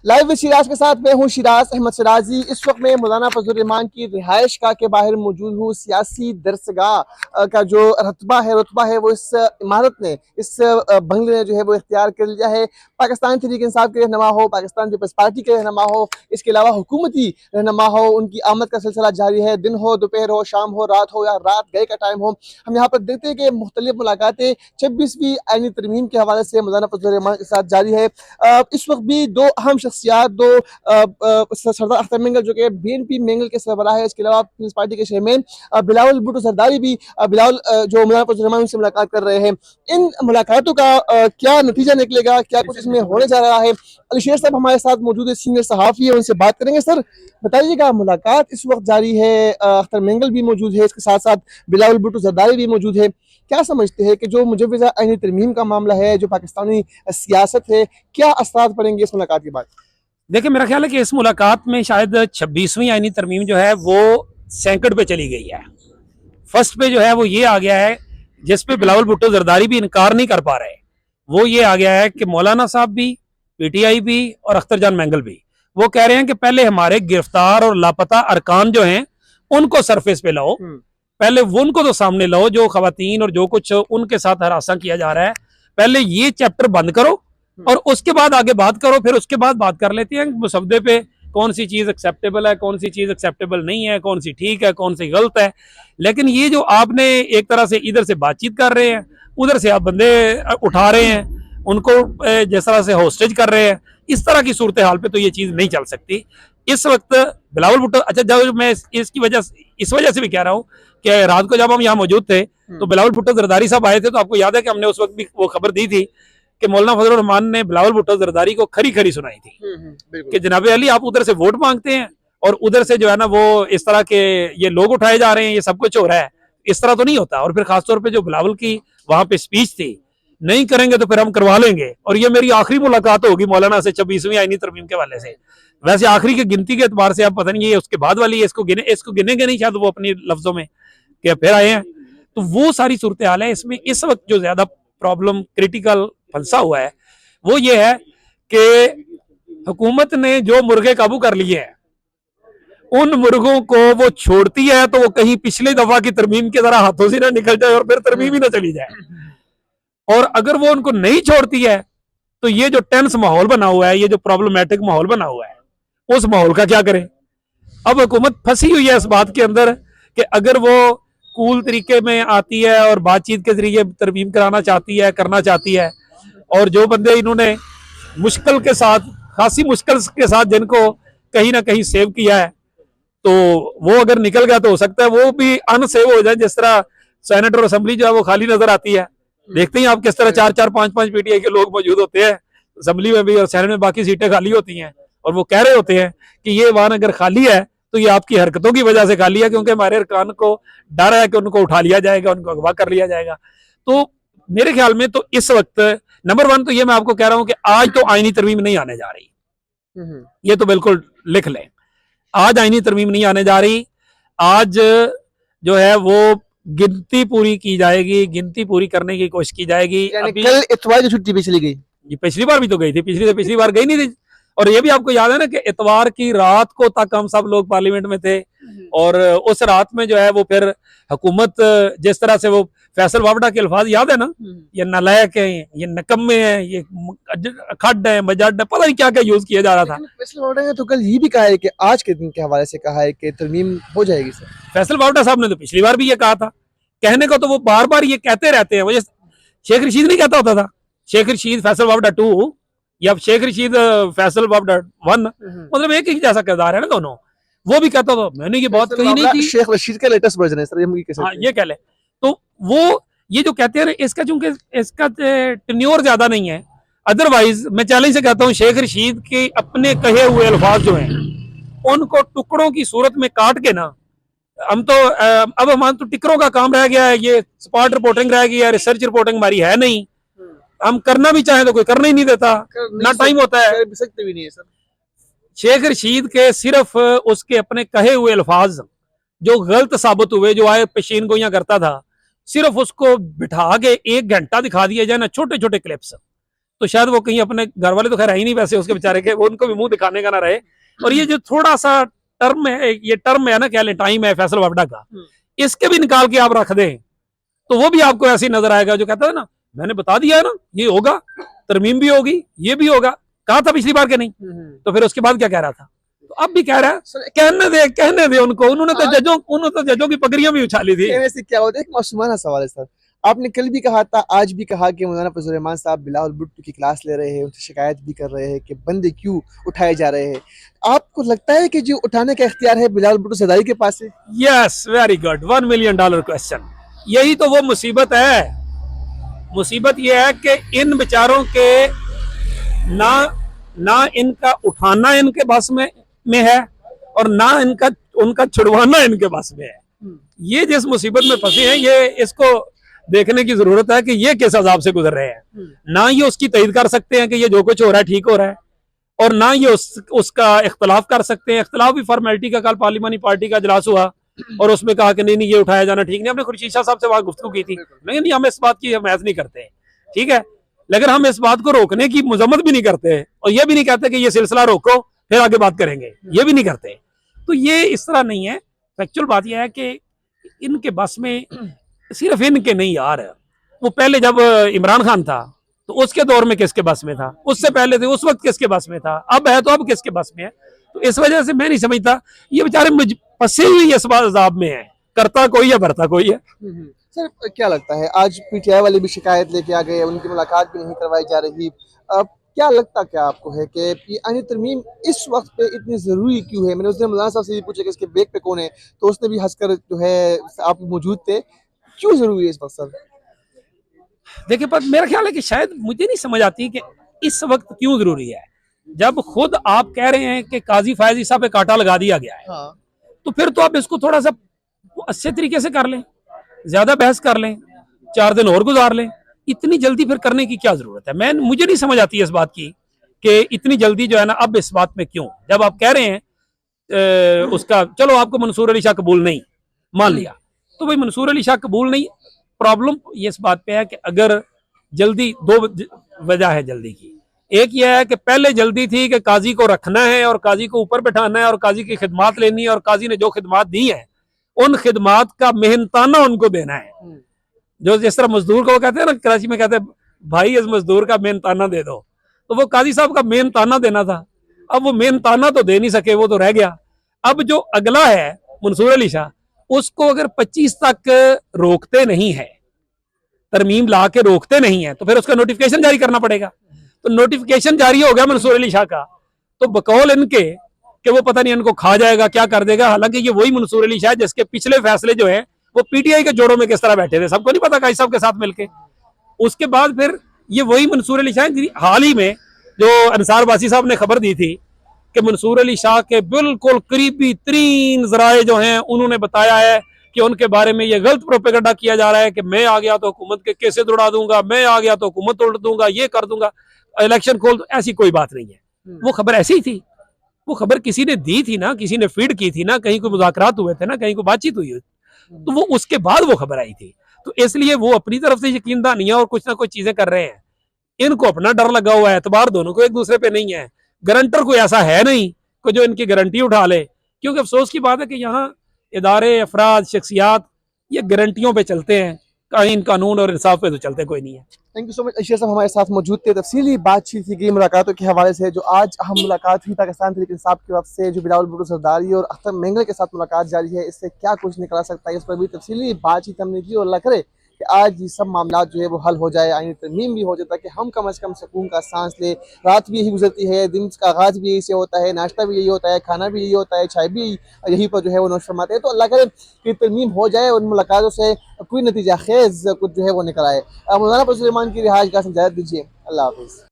Live with Siraj के साथ मैं हूँ शिराज अहमद सिराजी। इस वक्त मैं मौलाना फजल रहमान की रिहाइश गाह के बाहर मौजूद हूँ। सियासी दरसगाह का जो रुतबा है वो इस इमारत ने, इस बंगले ने जो है वो इख्तियार कर लिया है। पाकिस्तान तहरीक इंसाफ के रहनुमा हो, पाकिस्तान पीपल्स पार्टी के रहनुमा हो, इसके अलावा हुकूमती रहनुमा हो, उनकी आमद का सिलसिला जारी है। दिन हो, दोपहर हो, शाम हो, रात हो या रात गए का टाइम हो, हम यहाँ पर देखते हैं कि मुख्तलिफ मुलाकातें 26वीं आईनी तरमीम के हवाले से मौलाना फजल रहमान के साथ जारी है। इस वक्त भी दो अहम शख्सियात, दो सरदार अख्तर मेंगल जो कि BNP मेंगल के सरबराह है, इसके अलावा पीपल्स पार्टी के चेयरमैन बिलावल भुट्टो जरदारी भी बिलावल जो मौलाना फजल रहमान से मुलाकात कर रहे हैं। इन मुलाकातों का क्या नतीजा निकलेगा, क्या कुछ इसमें होने जा रहा है? अली शेर साहब हमारे साथ मौजूद है, सीनियर सहाफ़ी है, उनसे बात करेंगे। सर बताइएगा, मुलाकात इस वक्त जारी है, अख्तर मेंगल भी मौजूद है, इसके साथ साथ बिलावल भुट्टो जरदारी भी मौजूद है। क्या समझते हैं कि जो मुजव्विज़ा आईनी तरमीम का मामला है, जो पाकिस्तानी सियासत है, क्या असरात पड़ेंगे इस मुलाकात के बाद? देखिए, मेरा ख्याल है कि इस मुलाकात में शायद 26वीं आईनी तरमीम जो है वो सेकंड पे चली गई है। फर्स्ट पे जो है वो ये आ गया है, जिस पे बिलावल भुट्टो जरदारी भी इनकार नहीं कर पा रहे। वो ये आ गया है कि मौलाना साहब भी, PTI भी और अख्तर जान मेंगल भी वो कह रहे हैं कि पहले हमारे गिरफ्तार और लापता अरकान जो हैं उनको सरफेस पे लाओ, पहले वो उनको तो सामने लाओ, जो खवातीन और जो कुछ उनके साथ हरासा किया जा रहा है, पहले ये चैप्टर बंद करो और उसके बाद आगे बात करो। फिर उसके बाद बात कर लेते हैं मुसवदे पे कौन सी चीज एक्सेप्टेबल है, कौन सी चीज एक्सेप्टेबल नहीं है, कौन सी ठीक है, कौन सी गलत है। लेकिन ये जो आपने एक तरह से इधर से बातचीत कर रहे हैं, उधर से आप बंदे उठा रहे हैं, उनको जिस तरह से होस्टेज कर रहे हैं, इस तरह की सूरत हाल पे तो ये चीज नहीं चल सकती इस वक्त। बिलावल भुट्टो, अच्छा जब मैं इसकी इस वजह से भी कह रहा हूँ कि रात को जब हम यहाँ मौजूद थे तो बिलावल भुट्टो जरदारी साहब आए थे, तो आपको याद है कि हमने उस वक्त भी वो खबर दी थी कि मौलाना फजल रहमान ने बिलावल भुट्टो जरदारी को खरी खरी सुनाई थी कि जनाब अली आप उधर से वोट मांगते हैं और उधर से जो है ना वो इस तरह के ये लोग उठाए जा रहे हैं, ये सब कुछ हो रहा है, इस तरह तो नहीं होता। और फिर खासतौर पे जो बिलावल की वहां पे स्पीच थी, नहीं करेंगे तो फिर हम करवा लेंगे, और ये मेरी आखिरी मुलाकात होगी मौलाना से 26वीं आईनी तरमीम के हवाले से। वैसे आखिरी की गिनती के एतबार से आप पता नहीं ये उसके बाद वाली है, इसको गिनेंगे नहीं शायद वो अपनी लफ्जों में कि फिर आए हैं। तो वो सारी सूरत हाल है। इसमें इस वक्त जो ज्यादा प्रॉब्लम क्रिटिकल फंसा हुआ है वो ये है कि हुकूमत ने जो मुर्गे काबू कर लिए हैं, उन मुर्गों को वो छोड़ती है तो वो कहीं पिछली दफा की तरमीम की तरह हाथों से ना निकल जाए और फिर तरमीम ही ना चली जाए। और अगर वो उनको नहीं छोड़ती है तो ये जो टेंस माहौल बना हुआ है, ये जो प्रॉब्लमेटिक माहौल बना हुआ है, उस माहौल का क्या करें? अब हुकूमत फंसी हुई है इस बात के अंदर कि अगर वो कूल तरीके में आती है और बातचीत के जरिए तरमीम कराना चाहती है, करना चाहती है, और जो बंदे इन्होंने मुश्किल के साथ, खासी मुश्किल के साथ जिनको कहीं ना कहीं सेव किया है, तो वो अगर निकल गया तो हो सकता है वो भी अनसेव हो जाए। जिस तरह सेनेट और असेंबली जो है वो खाली नजर आती है, देखते हैं आप किस तरह 4-4, 5-5 PTI के लोग मौजूद होते हैं असेंबली में भी और सेनेट में, बाकी सीटें खाली होती हैं, और वो कह रहे होते हैं कि ये वाहन अगर खाली है तो ये आपकी हरकतों की वजह से खाली है, क्योंकि हमारे अरकान को डर है कि उनको उठा लिया जाएगा, उनको अगवा कर लिया जाएगा। तो मेरे ख्याल में तो इस वक्त नंबर 1 तो ये मैं आपको कह रहा हूं कि आज तो आईनी तरमीम नहीं आने जा रही, ये तो बिल्कुल लिख लें। आज आईनी तरमीम नहीं आने जा रही। आज जो है वो गिनती पूरी की जाएगी, गिनती पूरी करने की कोशिश की जाएगी। कल इतवार की छुट्टी भी चली गई, ये पिछली बार भी तो गई थी, पिछली बार गई नहीं थी। और ये भी आपको याद है ना कि इतवार की रात को तक हम सब लोग पार्लियामेंट में थे, और उस रात में जो है वो फिर हुकूमत जिस तरह से वो फैसल वावड़ा के अल्फाज याद है ना, ये नालायक है, ये नकम्मे हैं, ये खड्ड है, मजड है, पता नहीं क्या क्या यूज किया जा रहा था। फैसल वावड़ा ने तो कल ये भी कहा है कि आज के दिन के हवाले से कहा है कि तरमीम हो जाएगी। सर फैसल वावड़ा साहब ने तो पिछली बार भी ये कहा था, कहने को तो वो बार बार ये कहते रहते हैं। वो शेख रशीद नहीं कहता होता था, शेख रशीद फैसल वावड़ा 2 या शेख रशीद फैसल वावड़ा 1, मतलब एक ही जैसा किरदार है ना दोनों। वो भी कहता था, मैंने ये बात कही नहीं थी, शेख रशीद का लेटेस्ट वर्जन है सर, ये कह ले। तो वो ये जो कहते हैं इसका, चूंकि इसका टेन्योर ज्यादा नहीं है, अदरवाइज मैं चैलेंज से कहता हूँ शेख रशीद के अपने कहे हुए अल्फाज जो हैं उनको टुकड़ों की सूरत में काट के ना, हम तो अब हमारा तो टिकरों का काम रह गया है, ये स्पॉट रिपोर्टिंग रह गई है, रिसर्च रिपोर्टिंग हमारी है नहीं। हम करना भी चाहें तो कोई करना ही नहीं देता, ना टाइम होता है, कर सकते भी नहीं है सर। शेख रशीद के सिर्फ उसके अपने कहे हुए अल्फाज जो गलत साबित हुए, जो आए पेशीन गोइयां करता था, सिर्फ उसको बिठा के 1 घंटा दिखा दिया जाए ना, छोटे छोटे क्लिप्स, तो शायद वो कहीं अपने घर वाले तो खैर है ही नहीं वैसे उसके बेचारे के, वो उनको भी मुंह दिखाने का ना रहे। और ये जो थोड़ा सा टर्म है, ये टर्म है ना, क्या लें, टाइम है फैसल वापडा का, इसके भी निकाल के आप रख दें तो वो भी आपको ऐसे ही नजर आएगा जो कहता है ना मैंने बता दिया है ना ये होगा, तरमीम भी होगी, ये भी होगा, कहा था पिछली बार के नहीं, तो फिर उसके बाद क्या कह रहा था, तो अब भी कह रहा है। कहने दे उनको, उन्होंने तो जजों की पगड़ियां भी उछाली थी। कहने से क्या होता है, एक मासूमाना सवाल है सर। आपने कल भी कहा था, आज भी कहा कि मौलाना फजल रहमान साहब बिलावल भुट्टो की क्लास ले रहे हैं, उनसे शिकायत भी कर रहे हैं कि बंदे क्यों उठाए जा रहे हैं। आपको लगता है कि जो उठाने का इख्तियार है बिलावल भुट्टो सरदारी के पास है? Yes, very good, $1 million question. यही तो वो मुसीबत है। मुसीबत ये है कि इन बेचारों के ना इनका उठाना इनके बस में है और ना उनका छुड़वाना इनके बस में है। ये जिस मुसीबत में फंसे हैं, ये इसको देखने की जरूरत है कि ये किस अजाब से गुजर रहे हैं। ना ये उसकी तईद कर सकते हैं कि ये जो कुछ हो रहा है ठीक हो रहा है, और ना ये उसका इख्तलाफ कर सकते हैं। इख्तलाफ भी फॉर्मेलिटी का, कल पार्लिमानी पार्टी का इजलास हुआ और उसमें कहा कि नहीं ये उठाया जाना ठीक नहीं। हमने खुर्शीद शाह साहब से वहां गुफ्तगू की थी, नहीं हम इस बात की हमायत नहीं करते, ठीक है, लेकिन हम इस बात को रोकने की मजम्मत भी नहीं करते और ये भी नहीं कहते कि ये सिलसिला रोको फिर आगे बात करेंगे, ये भी नहीं करते। तो ये इस तरह नहीं है। फैक्चुअल बात यह है कि इनके बस में, सिर्फ इनके नहीं यार, वो पहले जब इमरान खान था तो उसके दौर में किसके बस में था, उससे पहले थे उस वक्त किसके बस में था, अब है तो अब किसके बस में है। तो इस वजह से मैं नहीं समझता, ये बेचारे फंसे हुए इस अजाब में है, करता कोई है भरता कोई है। सर क्या लगता है, आज पीटीआई वाले भी शिकायत लेके आ गए, उनकी मुलाकात भी नहीं करवाई जा रही। अब क्या लगता क्या आपको है कि ये आईनी तरमीम इस वक्त पे इतनी जरूरी क्यों है? मैंने उस दिन मौलाना साहब से भी पूछा कि इसके बैक पे कौन है, तो उसने भी हंसकर जो है, आप मौजूद थे, क्यों जरूरी है इस वक्त सर? देखिए, पर मेरा ख्याल है कि शायद मुझे नहीं समझ आती कि इस वक्त क्यों जरूरी है, जब खुद आप कह रहे हैं कि काजी फायज ईसा पे कांटा लगा दिया गया है। हाँ। तो फिर तो आप इसको थोड़ा सा अच्छे तरीके से कर लें, ज्यादा बहस कर लें, 4 दिन और गुजार लें। इतनी जल्दी फिर करने की क्या जरूरत है? मुझे नहीं समझ आती इस बात की कि इतनी जल्दी जो है ना अब इस बात में क्यों, जब आप कह रहे हैं उसका, चलो आपको मंसूर अली शाह कबूल नहीं मान लिया, तो भाई मंसूर अली शाह कबूल नहीं, प्रॉब्लम ये इस बात पे है कि अगर जल्दी, 2 वजह है जल्दी की। एक यह है कि पहले जल्दी थी कि काजी को रखना है और काजी को ऊपर बैठाना है और काजी की खिदमात लेनी है, और काजी ने जो खिदमात दी है उन खिदमात का मेहनताना उनको देना है। जो जिस तरह मजदूर को कहते हैं ना, कराची में कहते हैं भाई इस मजदूर का मेहनताना दे दो, तो वो काजी साहब का मेहनताना देना था। अब वो मेहनताना तो दे नहीं सके, वो तो रह गया। अब जो अगला है मंसूर अली शाह, उसको अगर 25 तक रोकते नहीं है, तरमीम ला के रोकते नहीं है, तो फिर उसका नोटिफिकेशन जारी करना पड़ेगा। तो नोटिफिकेशन जारी हो गया मंसूर अली शाह का, तो बकौल इनके कि वो पता नहीं इनको खा जाएगा, क्या कर देगा। हालांकि ये वही मंसूर अली शाह जिसके पिछले फैसले जो है वो पीटीआई के जोड़ों में किस तरह बैठे थे, सबको नहीं पता काजी साहब के साथ मिलके। उसके बाद फिर ये वही मंसूर अली शाह, हाल ही में जो अंसार बासी साहब ने खबर दी थी कि मंसूर अली शाह के बिल्कुल करीबी तरीन जराए जो हैं उन्होंने बताया है कि उनके बारे में ये गलत प्रोपेगेंडा किया जा रहा है कि मैं आ गया तो हुकूमत के केसेस उड़ा दूंगा, मैं आ गया तो हुकूमत उड़ दूंगा, ये कर दूंगा, इलेक्शन खोल दूं। ऐसी कोई बात नहीं है। वो खबर ऐसी ही थी, वो खबर किसी ने दी थी ना, किसी ने फीड की थी ना, कहीं कोई मुज़ाकरात हुए थे ना, कहीं कोई बातचीत हुई, तो वो उसके बाद वो खबर आई थी। तो इसलिए वो अपनी तरफ से यकीन दहानियां और कुछ ना कुछ चीजें कर रहे हैं। इनको अपना डर लगा हुआ है, एतबार दोनों को एक दूसरे पे नहीं है। गारंटर कोई ऐसा है नहीं कि जो इनकी गारंटी उठा ले, क्योंकि अफसोस की बात है कि यहाँ इदारे, अफराद, शख्सियात ये गारंटियों पे चलते हैं, आइन कानून और इंसाफ पे तो चलते कोई नहीं है। Thank you so much. अशीर साहब हमारे साथ मौजूद थे, तफसीली बातचीत की गई मुलाकातों के हवाले से। जो आज अहम मुलाकात हुई पाकिस्तान तहरीक इंसाफ की तरफ से, जो बिलावल भुट्टो सरदारी और अख्तर मेंगल के साथ मुलाकात जारी है, इससे क्या कुछ निकला सकता है, इस पर भी तफसीली बातचीत हमने की। और अल्लाह करे कि आज ये सब मामला जो है वो हल हो जाए, आईनी तरमीम भी हो जाए, ताकि हम कम से कम सुकून का सांस ले। रात भी यही गुजरती है, दिन का आगाज़ भी यही से होता है, नाश्ता भी यही होता है, खाना भी यही होता है, चाय भी यही पर जो है वो नोश फरमाते हैं। तो अल्लाह करे कि तरमीम हो जाए और उन मुलाकातों से कोई नतीजा खेज कुछ जो है वो निकल आए। मौलाना फजल रहमान की रिहाइश गाह से इजाज़त दीजिए। अल्लाह हाफिज़।